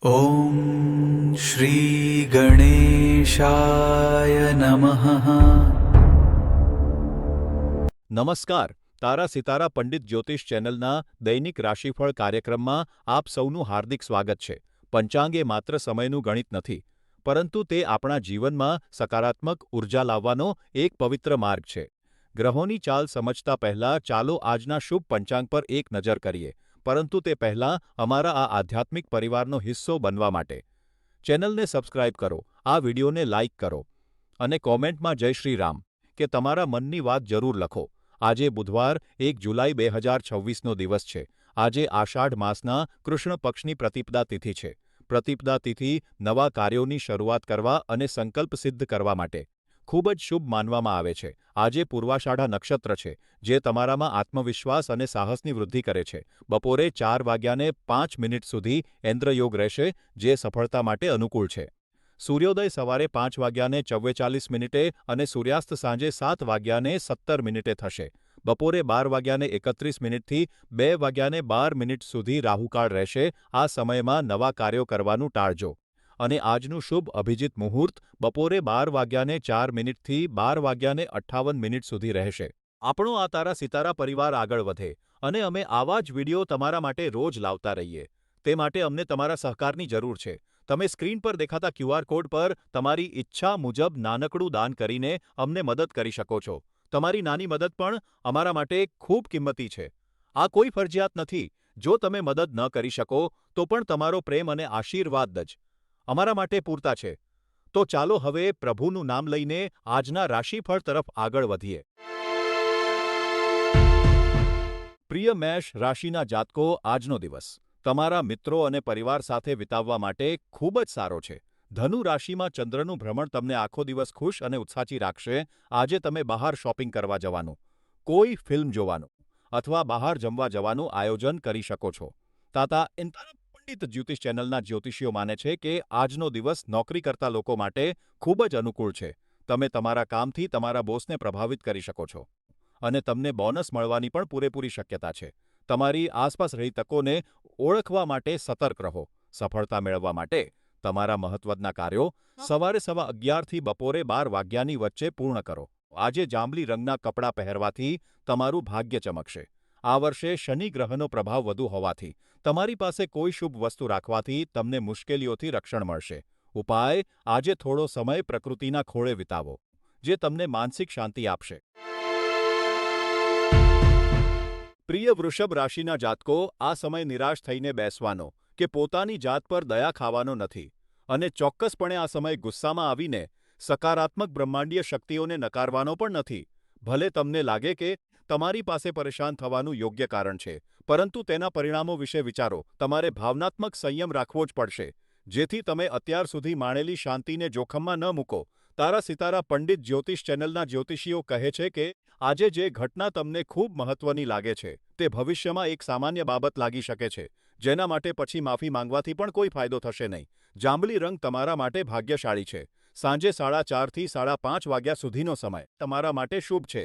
ॐ श्रीगणेशाय नमः। નમસ્કાર. તારા સિતારા પંડિત જ્યોતિષ ચેનલના દૈનિક રાશિફળ કાર્યક્રમમાં આપ સૌનું હાર્દિક સ્વાગત છે. પંચાંગ એ માત્ર સમયનું ગણિત નથી, પરંતુ તે આપણા જીવનમાં સકારાત્મક ઉર્જા લાવવાનો એક પવિત્ર માર્ગ છે. ગ્રહોની ચાલ સમજતા પહેલા ચાલો આજના શુભ પંચાંગ પર એક નજર કરીએ, પરંતુ તે પહેલાં અમારા આ આધ્યાત્મિક પરિવારનો હિસ્સો બનવા માટે ચેનલને સબસ્ક્રાઇબ કરો, આ વિડીયોને લાઇક કરો અને કોમેન્ટમાં જય શ્રી રામ કે તમારા મનની વાત જરૂર લખો. આજે બુધવાર 1 જુલાઈ 2026નો દિવસ છે. આજે આષાઢ માસના કૃષ્ણ પક્ષની પ્રતિપદા તિથિ છે. પ્રતિપદા તિથિ નવા કાર્યોની શરૂઆત કરવા અને સંકલ્પ સિદ્ધ કરવા માટે ખૂબ જ શુભ માનવામાં આવે છે. આજે પૂર્વાષાઢા નક્ષત્ર છે, જે તમારામાં આત્મવિશ્વાસ અને સાહસની વૃદ્ધિ કરે છે. બપોરે 4:05 સુધી ઇન્દ્રયોગ રહેશે, જે સફળતા માટે અનુકૂળ છે. સૂર્યોદય સવારે 5:44 અને સૂર્યાસ્ત સાંજે 7:17 થશે. બપોરે 12:31 થી 2:12 સુધી રાહુકાળ રહેશે. આ સમયમાં નવા કાર્યો કરવાનું ટાળજો. અને આજનું શુભ અભિજીત મુહૂર્ત બપોરે 12:04 થી 12:58 સુધી રહેશે. આપણો આ તારા સિતારા પરિવાર આગળ વધે અને અમે આવા જ વિડીયો તમારા માટે રોજ લાવતા રહીએ. તે માટે અમને તમારા સહકારની જરૂર છે. તમે સ્ક્રીન પર દેખાતા ક્યુઆર કોડ પર તમારી ઈચ્છા મુજબ નાનકડું દાન કરીને અમને મદદ કરી શકો છો. તમારી નાની મદદ પણ અમારા માટે ખૂબ કિંમતી છે. આ કોઈ ફરજિયાત નથી. જો તમે મદદ ન કરી શકો તો પણ તમારો પ્રેમ અને આશીર્વાદ જ અમારા માટે પૂરતા છે. તો ચાલો હવે પ્રભુનું નામ લઈને આજના રાશિફળ તરફ આગળ વધીએ. પ્રિય મેષ રાશિના જાતકો, આજનો દિવસ તમારા મિત્રો અને પરિવાર સાથે વિતાવવા માટે ખૂબ જ સારો છે. ધનુ રાશિમાં ચંદ્રનું ભ્રમણ તમને આખો દિવસ ખુશ અને ઉત્સાહી રાખશે. આજે તમે બહાર શોપિંગ કરવા જવાનું, કોઈ ફિલ્મ જોવાનું અથવા બહાર જમવા જવાનું આયોજન કરી શકો છો. તાતા પંડિત જ્યોતિષ ચેનલના જ્યોતિષીઓ માને છે કે આજનો દિવસ નોકરી કરતા લોકો માટે ખૂબ જ અનુકૂળ છે. તમે તમારા કામથી તમારા બોસને પ્રભાવિત કરી શકો છો અને તમને બોનસ મળવાની પણ પૂરેપૂરી શક્યતા છે. તમારી આસપાસ રહેલી તકોને ઓળખવા માટે સતર્ક રહો. સફળતા મેળવવા માટે તમારા મહત્વના કાર્યો સવારે 11:15 થી બપોરે 12 વાગ્યાની વચ્ચે પૂર્ણ કરો. આજે જાંબલી રંગના કપડાં પહેરવાથી તમારું ભાગ્ય ચમકશે. આ વર્ષે શનિ ગ્રહનો પ્રભાવ વધુ હોવાથી તમારી પાસે કોઈ શુભ વસ્તુ રાખવાથી તમને મુશ્કેલીઓથી રક્ષણ મળશે. ઉપાય: આજે થોડો સમય પ્રકૃતિના ખોળે વિતાવો, જે તમને માનસિક શાંતિ આપશે. પ્રિય વૃષભ રાશિના જાતકો, આ સમય નિરાશ થઈને બેસવાનો કે પોતાની જાત પર દયા ખાવાનો નથી અને ચોક્કસપણે આ સમય ગુસ્સામાં આવીને સકારાત્મક બ્રહ્માંડીય શક્તિઓને નકારવાનો પણ નથી. ભલે તમને લાગે કે તમારી પાસે પરેશાન થવાનું યોગ્ય કારણ છે, પરંતુ તેના પરિણામો વિશે વિચારો. તમારે ભાવનાત્મક સંયમ રાખવો જ પડશે, જેથી તમે અત્યાર સુધી માણેલી શાંતિને જોખમમાં ન મૂકો. તારા સિતારા પંડિત જ્યોતિષ ચેનલના જ્યોતિષીઓ કહે છે કે આજે જે ઘટના તમને ખૂબ મહત્વની લાગે છે, તે ભવિષ્યમાં એક સામાન્ય બાબત લાગી શકે છે, જેના માટે પછી માફી માંગવાથી પણ કોઈ ફાયદો થશે નહીં. જાંબલી રંગ તમારા માટે ભાગ્યશાળી છે. સાંજે 4:30 થી 5:30 વાગ્યા સુધીનો સમય તમારા માટે શુભ છે.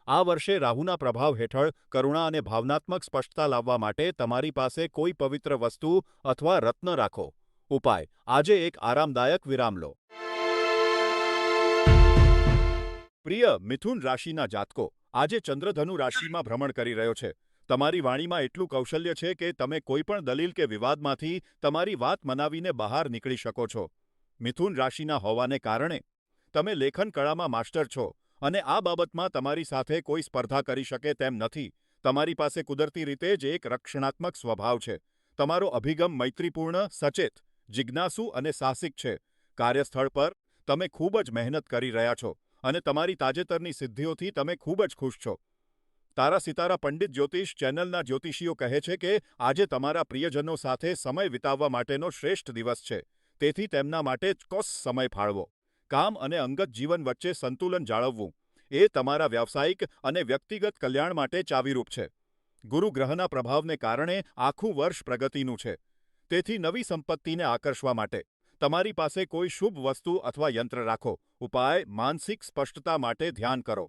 આ વર્ષે રાહુના પ્રભાવ હેઠળ કરુણા અને ભાવનાત્મક સ્પષ્ટતા લાવવા માટે તમારી પાસે કોઈ પવિત્ર વસ્તુ અથવા રત્ન રાખો. ઉપાય: આજે એક આરામદાયક વિરામ લો. પ્રિય મિથુન રાશિના જાતકો, આજે ચંદ્ર ધનુ રાશિમાં ભ્રમણ કરી રહ્યો છે. તમારી વાણીમાં એટલું કૌશલ્ય છે કે તમે કોઈપણ દલીલ કે વિવાદમાંથી તમારી વાત મનાવીને બહાર નીકળી શકો છો. મિથુન રાશિના હોવાને કારણે તમે લેખન કળામાં માસ્ટર છો અને આ બાબતમાં તમારી સાથે કોઈ સ્પર્ધા કરી શકે તેમ નથી. તમારી પાસે કુદરતી રીતે જ એક રક્ષણાત્મક સ્વભાવ છે. તમારો અભિગમ મૈત્રીપૂર્ણ, સચેત, જિજ્ઞાસુ અને સાહસિક છે. કાર્યસ્થળ પર તમે ખૂબ જ મહેનત કરી રહ્યા છો અને તમારી તાજેતરની સિદ્ધિઓથી તમે ખૂબ જ ખુશ છો. તારા સિતારા પંડિત જ્યોતિષ ચેનલના જ્યોતિષીઓ કહે છે કે આજે તમારા પ્રિયજનો સાથે સમય વિતાવવા માટેનો શ્રેષ્ઠ દિવસ છે. તેથી તેમના માટે ચોક્કસ સમય ફાળવો. કામ અને અંગત જીવન વચ્ચે સંતુલન જાળવવું એ તમારા વ્યાવસાયિક અને વ્યક્તિગત કલ્યાણ માટે ચાવીરૂપ છે. ગુરુ ગ્રહના પ્રભાવને કારણે આખું વર્ષ પ્રગતિનું છે. તેથી નવી સંપત્તિને આકર્ષવા માટે તમારી પાસે કોઈ શુભ વસ્તુ અથવા યંત્ર રાખો. ઉપાય: માનસિક સ્પષ્ટતા માટે ધ્યાન કરો.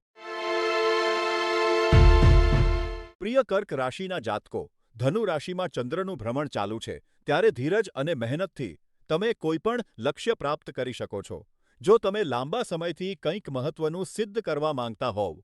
પ્રિય કર્ક રાશિના જાતકો, ધનુ રાશિમાં ચંદ્રનું ભ્રમણ ચાલુ છે ત્યારે ધીરજ અને મહેનતથી તમે કોઈપણ લક્ષ્ય પ્રાપ્ત કરી શકો છો. જો તમે લાંબા સમયથી કંઈક મહત્વનું સિદ્ધ કરવા માંગતા હોવ,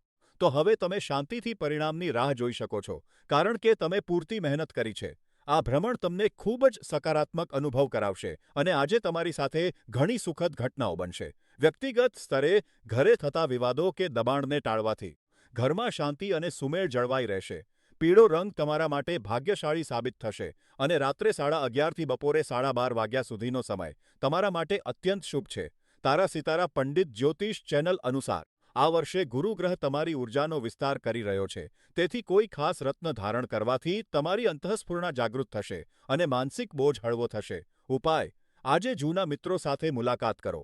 તો હવે તમે શાંતિથી પરિણામની રાહ જોઈ શકો છો કારણ કે તમે પૂરતી મહેનત કરી છે. આ ભ્રમણ તમને ખૂબ જ સકારાત્મક અનુભવ કરાવશે અને આજે તમારી સાથે ઘણી સુખદ ઘટનાઓ બનશે. વ્યક્તિગત સ્તરે ઘરે થતા વિવાદો કે દબાણને ટાળવાથી ઘરમાં શાંતિ અને સુમેળ જળવાઈ રહેશે. પીળો રંગ તમારા માટે ભાગ્યશાળી સાબિત થશે અને રાત્રે 11:30 થી બપોરે 12:30 વાગ્યા સુધીનો સમય તમારા માટે અત્યંત શુભ છે. તારા સિતારા પંડિત જ્યોતિષ ચેનલ અનુસાર આ વર્ષે ગુરુ ગ્રહ તમારી ઉર્જાનો વિસ્તાર કરી રહ્યો છે. તેથી કોઈ ખાસ રત્ન ધારણ કરવાથી તમારી અંતઃસ્ફૂર્ણા જાગૃત થશે અને માનસિક બોજ હળવો થશે. ઉપાય: આજે જૂના મિત્રો સાથે મુલાકાત કરો.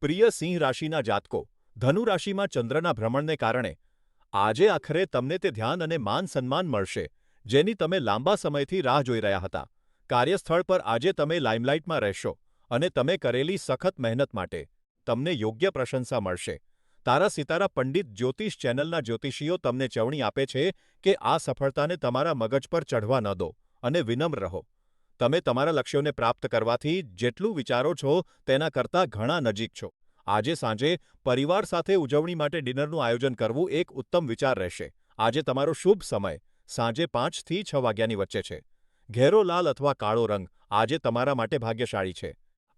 પ્રિય સિંહ રાશિના જાતકો, ધનુ રાશિમાં ચંદ્રના ભ્રમણને કારણે આજે આખરે તમને તે ધ્યાન અને માન સન્માન મળશે જેની તમે લાંબા સમયથી રાહ જોઈ રહ્યા હતા. કાર્યસ્થળ પર આજે તમે લાઇમલાઇટમાં રહેશો અને તમે કરેલી સખત મહેનત માટે તમને યોગ્ય પ્રશંસા મળશે. તારા સિતારા પંડિત જ્યોતિષ ચેનલના જ્યોતિષીઓ તમને ચવણી આપે છે કે આ સફળતાને તમારા મગજ પર ચઢવા ન દો અને વિનમ્ર રહો. તમે તમારા લક્ષ્યોને પ્રાપ્ત કરવાથી જેટલું વિચારો છો તેના કરતાં ઘણા નજીક છો. આજે સાંજે પરિવાર સાથે ઉજવણી માટે ડિનરનું આયોજન કરવું એક ઉત્તમ વિચાર રહેશે. આજે તમારો શુભ સમય સાંજે 5 થી 6 વાગ્યાની વચ્ચે છે. ઘેરો લાલ અથવા કાળો રંગ આજે તમારા માટે ભાગ્યશાળી છે.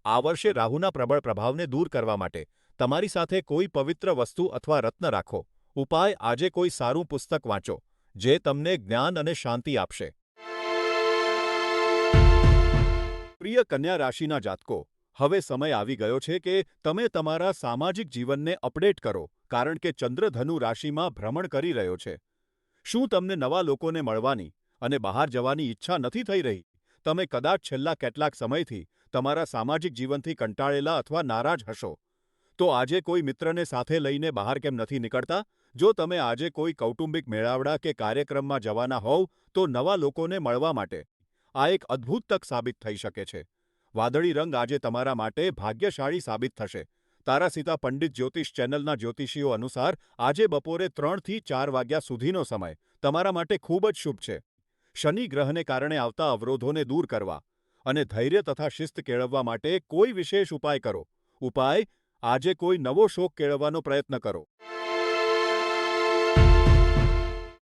આ વર્ષે રાહુના પ્રબળ પ્રભાવને દૂર કરવા માટે તમારી સાથે કોઈ પવિત્ર વસ્તુ અથવા રત્ન રાખો. ઉપાય: આજે કોઈ સારું પુસ્તક વાંચો જે તમને જ્ઞાન અને શાંતિ આપશે. પ્રિય કન્યા રાશિના જાતકો, હવે સમય આવી ગયો છે કે તમે તમારા સામાજિક જીવનને અપડેટ કરો કારણ કે ચંદ્ર ધનુ રાશિમાં ભ્રમણ કરી રહ્યો છે. શું તમને નવા લોકોને મળવાની અને બહાર જવાની ઈચ્છા નથી થઈ રહી? તમે કદાચ છેલ્લા કેટલાક સમયથી તમારા સામાજિક જીવનથી કંટાળેલા અથવા નારાજ હશો. તો આજે કોઈ મિત્રને સાથે લઈને બહાર કેમ નથી નીકળતા? જો તમે આજે કોઈ કૌટુંબિક મેળાવડા કે કાર્યક્રમમાં જવાના હોવ તો નવા લોકોને મળવા માટે આ એક અદ્ભુત તક સાબિત થઈ શકે છે. વાદળી રંગ આજે તમારા માટે ભાગ્યશાળી સાબિત થશે. તારા સીતા પંડિત જ્યોતિષ ચેનલના જ્યોતિષીઓ અનુસાર આજે બપોરે 3 થી 4 વાગ્યા સુધીનો સમય તમારા માટે ખૂબ જ શુભ છે. શનિ ગ્રહને કારણે આવતા અવરોધોને દૂર કરવા અને ધૈર્ય તથા શિસ્ત કેળવવા માટે કોઈ વિશેષ ઉપાય કરો. ઉપાય: આજે કોઈ નવો શોખ કેળવવાનો પ્રયત્ન કરો.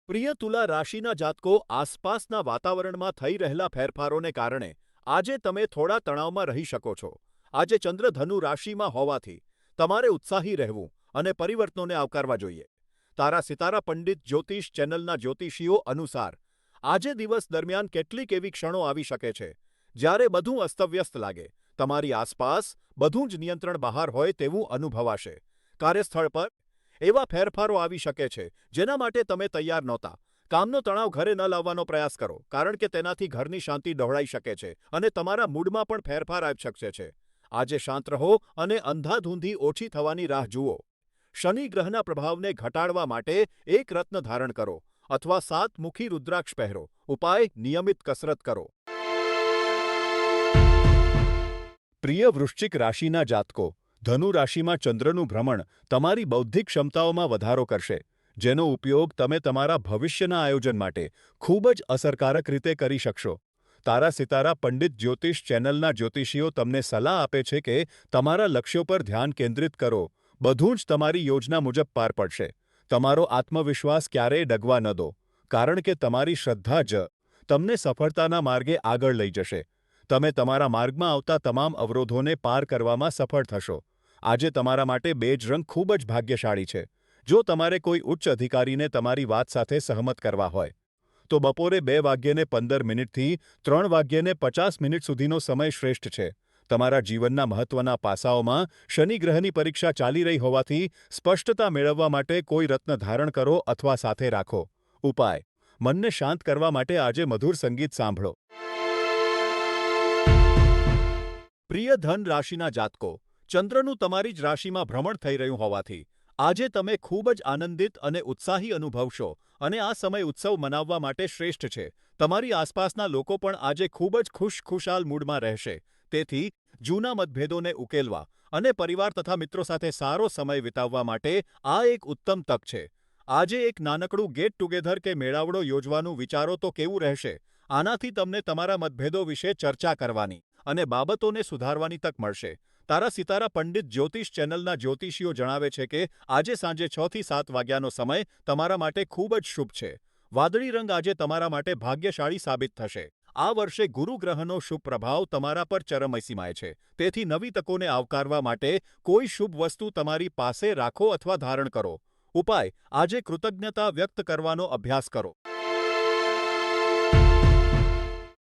પ્રિય તુલા રાશિના જાતકો, આસપાસના વાતાવરણમાં થઈ રહેલા ફેરફારોને કારણે આજે તમે થોડા તણાવમાં રહી શકો છો. આજે ચંદ્ર ધનુ રાશિમાં હોવાથી તમારે ઉત્સાહી રહેવું અને પરિવર્તનોને આવકારવા જોઈએ. તારા સિતારા પંડિત જ્યોતિષ ચેનલના જ્યોતિષીઓ અનુસાર આજે દિવસ દરમિયાન કેટલીક એવી ક્ષણો આવી શકે છે જ્યારે બધું અસ્તવ્યસ્ત લાગે. તમારી આસપાસ બધું જ નિયંત્રણ બહાર હોય તેવું અનુભવાશે. કાર્યસ્થળ પર એવા ફેરફારો આવી શકે છે જેના માટે તમે તૈયાર નહોતા. કામનો તણાવ ઘરે ન લાવવાનો પ્રયાસ કરો કારણ કે તેનાથી ઘરની શાંતિ ડહોળાઈ શકે છે અને તમારા મૂડમાં પણ ફેરફાર આવી શકે છે. આજે શાંત રહો અને અંધાધૂંધી ઓછી થવાની રાહ જુઓ. શનિ ગ્રહના પ્રભાવને ઘટાડવા માટે એક રત્ન ધારણ કરો અથવા 7 મુખી રુદ્રાક્ષ પહેરો. ઉપાય: નિયમિત કસરત કરો. પ્રિય વૃશ્ચિક રાશિના જાતકો, ધનુ રાશિમાં ચંદ્રનું ભ્રમણ તમારી બૌદ્ધિક ક્ષમતાઓમાં વધારો કરશે જેનો ઉપયોગ તમે તમારા ભવિષ્યના આયોજન માટે ખૂબ જ અસરકારક રીતે કરી શકશો. તારા સિતારા પંડિત જ્યોતિષ ચેનલના જ્યોતિષીઓ તમને સલાહ આપે છે કે તમારા લક્ષ્યો પર ધ્યાન કેન્દ્રિત કરો. બધું જ તમારી યોજના મુજબ પાર પડશે. તમારો આત્મવિશ્વાસ ક્યારેય ડગવા ન દો કારણ કે તમારી શ્રદ્ધા જ તમને સફળતાના માર્ગે આગળ લઈ જશે. તમે તમારા માર્ગમાં આવતા તમામ અવરોધોને પાર કરવામાં સફળ થશો. આજે તમારા માટે બેજ રંગ ખૂબ જ ભાગ્યશાળી છે. જો તમારે કોઈ ઉચ્ચ અધિકારીને તમારી વાત સાથે સહમત કરવા હોય તો બપોરે 2:15 થી 3:50 સુધીનો સમય શ્રેષ્ઠ છે. તમારા જીવનના મહત્વના પાસાઓમાં શનિ ગ્રહની પરીક્ષા ચાલી રહી હોવાથી સ્પષ્ટતા મેળવવા માટે કોઈ રત્ન ધારણ કરો અથવા સાથે રાખો. ઉપાય: મનને શાંત કરવા માટે આજે મધુર સંગીત સાંભળો. પ્રિય ધન રાશિના જાતકો, ચંદ્રનું તમારી જ રાશિમાં ભ્રમણ થઈ રહ્યું હોવાથી આજે તમે ખૂબ જ આનંદિત અને ઉત્સાહી અનુભવશો અને આ સમય ઉત્સવ મનાવવા માટે શ્રેષ્ઠ છે. તમારી આસપાસના લોકો પણ આજે ખૂબ જ ખુશાલ મૂડમાં રહેશે. તેથી જૂના મતભેદોને ઉકેલવા અને પરિવાર તથા મિત્રો સાથે સારો સમય વિતાવવા માટે આ એક ઉત્તમ તક છે. આજે એક નાનકડું ગેટ ટુગેધર કે મેળાવડો યોજવાનું વિચારો તો કેવું રહેશે? આનાથી તમને તમારા મતભેદો વિશે ચર્ચા કરવાની અને બાબતોને સુધારવાની તક મળશે. તારા સિતારા પંડિત જ્યોતિષ ચેનલના જ્યોતિષીઓ જણાવે છે કે આજે સાંજે 6 થી 7 વાગ્યાનો સમય તમારા માટે ખૂબ જ શુભ છે. વાદળી રંગ આજે તમારા માટે ભાગ્યશાળી સાબિત થશે. આ વર્ષે ગુરુ ગ્રહનો શુભ પ્રભાવ તમારા પર ચરમસીમાએ છે. તેથી નવી તકોને આવકારવા માટે કોઈ શુભ વસ્તુ તમારી પાસે રાખો અથવા ધારણ કરો. ઉપાય: આજે કૃતજ્ઞતા વ્યક્ત કરવાનો અભ્યાસ કરો.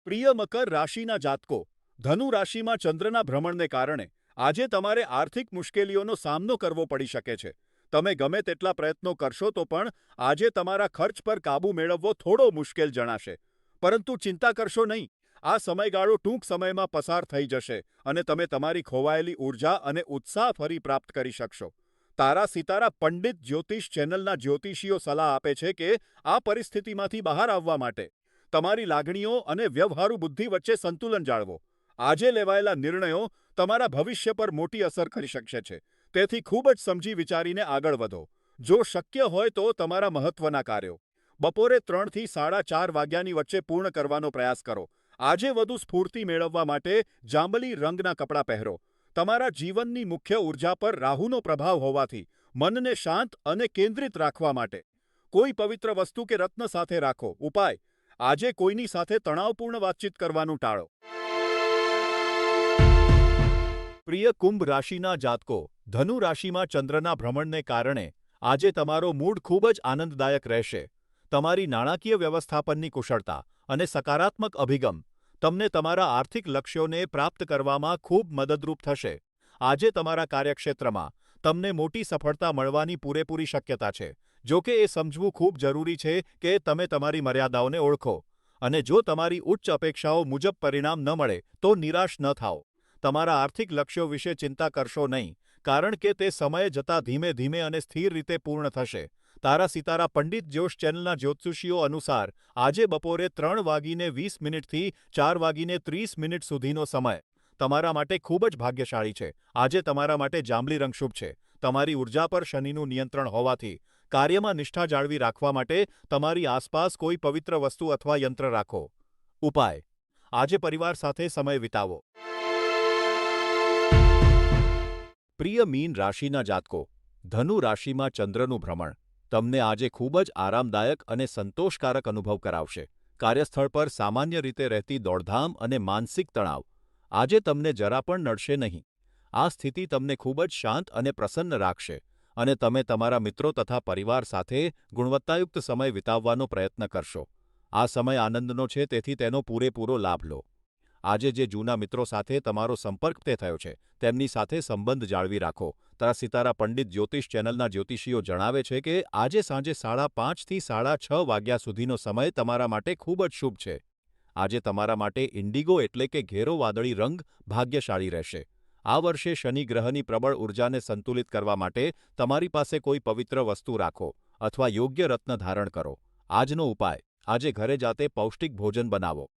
પ્રિય મકર રાશિના જાતકો, ધનુ રાશિમાં ચંદ્રના ભ્રમણને કારણે આજે તમારે આર્થિક મુશ્કેલીઓનો સામનો કરવો પડી શકે છે. તમે ગમે તેટલા પ્રયત્નો કરશો તો પણ આજે તમારા ખર્ચ પર કાબૂ મેળવવો થોડો મુશ્કેલ જણાશે. પરંતુ ચિંતા કરશો નહીં. આ સમયગાળો ટૂંક સમયમાં પસાર થઈ જશે અને તમે તમારી ખોવાયેલી ઊર્જા અને ઉત્સાહ ફરી પ્રાપ્ત કરી શકશો. તારા સિતારા પંડિત જ્યોતિષ ચેનલના જ્યોતિષીઓ સલાહ આપે છે કે આ પરિસ્થિતિમાંથી બહાર આવવા માટે તમારી લાગણીઓ અને વ્યવહારુ બુદ્ધિ વચ્ચે સંતુલન જાળવો. આજે લેવાયેલા નિર્ણયો તમારા ભવિષ્ય પર મોટી અસર કરી શકશે છે. તેથી ખૂબ જ સમજી વિચારીને આગળ વધો. જો શક્ય હોય તો તમારા મહત્વના કાર્યો બપોરે 3 થી 4:30 વાગ્યાની વચ્ચે પૂર્ણ કરવાનો પ્રયાસ કરો. આજે વધુ સ્ફૂર્તિ મેળવવા માટે જાંબલી રંગના કપડાં પહેરો. તમારા જીવનની મુખ્ય ઊર્જા પર રાહુનો પ્રભાવ હોવાથી મનને શાંત અને કેન્દ્રિત રાખવા માટે કોઈ પવિત્ર વસ્તુ કે રત્ન સાથે રાખો. ઉપાય: આજે કોઈની સાથે તણાવપૂર્ણ વાતચીત કરવાનું ટાળો. પ્રિય કુંભ રાશિના જાતકો, ધનુ રાશિમાં ચંદ્રના ભ્રમણને કારણે આજે તમારો મૂડ ખૂબ જ આનંદદાયક રહેશે. તમારી નાણાકીય વ્યવસ્થાપનની કુશળતા અને સકારાત્મક અભિગમ તમને તમારા આર્થિક લક્ષ્યોને પ્રાપ્ત કરવામાં ખૂબ મદદરૂપ થશે. આજે તમારા કાર્યક્ષેત્રમાં તમને મોટી સફળતા મળવાની પૂરેપૂરી શક્યતા છે. જો કે એ સમજવું ખૂબ જરૂરી છે કે તમે તમારી મર્યાદાઓને ઓળખો અને જો તમારી ઉચ્ચ અપેક્ષાઓ મુજબ પરિણામ ન મળે તો નિરાશ ન થાઓ. તમારા આર્થિક લક્ષ્યો વિશે ચિંતા કરશો નહીં, કારણ કે તે સમય જતાં ધીમે ધીમે અને સ્થિર રીતે પૂર્ણ થશે. તારા સિતારા પંડિત જ્યોતિષ ચેનલના જ્યોતિષીઓ અનુસાર આજે બપોરે 3:20 થી 4:30 સુધીનો સમય તમારા માટે ખૂબ જ ભાગ્યશાળી છે. આજે તમારા માટે જાંબલી રંગ શુભ છે. તમારી ઊર્જા પર શનિનું નિયંત્રણ હોવાથી કાર્યમાં નિષ્ઠા જાળવી રાખવા માટે તમારી આસપાસ કોઈ પવિત્ર વસ્તુ અથવા યંત્ર રાખો. ઉપાય: આજે પરિવાર સાથે સમય વિતાવો. પ્રિય મીન રાશિના જાતકો, ધનુ રાશિમાં ચંદ્રનું ભ્રમણ તમને આજે ખૂબ જ આરામદાયક અને સંતોષકારક અનુભવ કરાવશે. કાર્યસ્થળ પર સામાન્ય રીતે રહેતી દોડધામ અને માનસિક તણાવ આજે તમને જરા પણ નડશે નહીં. આ સ્થિતિ તમને ખૂબ જ શાંત અને પ્રસન્ન રાખશે અને તમે તમારા મિત્રો તથા પરિવાર સાથે ગુણવત્તાયુક્ત સમય વિતાવવાનો પ્રયત્ન કરશો. આ સમય આનંદનો છે, તેથી તેનો પૂરેપૂરો લાભ લો. આજે જે જૂના મિત્રો સાથે તમારો સંપર્ક થયો છે તેમની સાથે સંબંધ જાળવી રાખો. તારા સિતારા પંડિત જ્યોતિષ ચેનલના જ્યોતિષીઓ જણાવે છે કે આજે સાંજે 5:30 થી 6:30 વાગ્યા સુધીનો સમય તમારા માટે ખૂબ જ શુભ છે. આજે તમારા માટે ઇન્ડિગો એટલે કે ઘેરો વાદળી રંગ ભાગ્યશાળી રહેશે. આ વર્ષે શનિ ગ્રહની પ્રબળ ઉર્જાને સંતુલિત કરવા માટે તમારી પાસે કોઈ પવિત્ર વસ્તુ રાખો અથવા યોગ્ય રત્ન ધારણ કરો. આજનો ઉપાય: આજે ઘરે જાતે પૌષ્ટિક ભોજન બનાવો.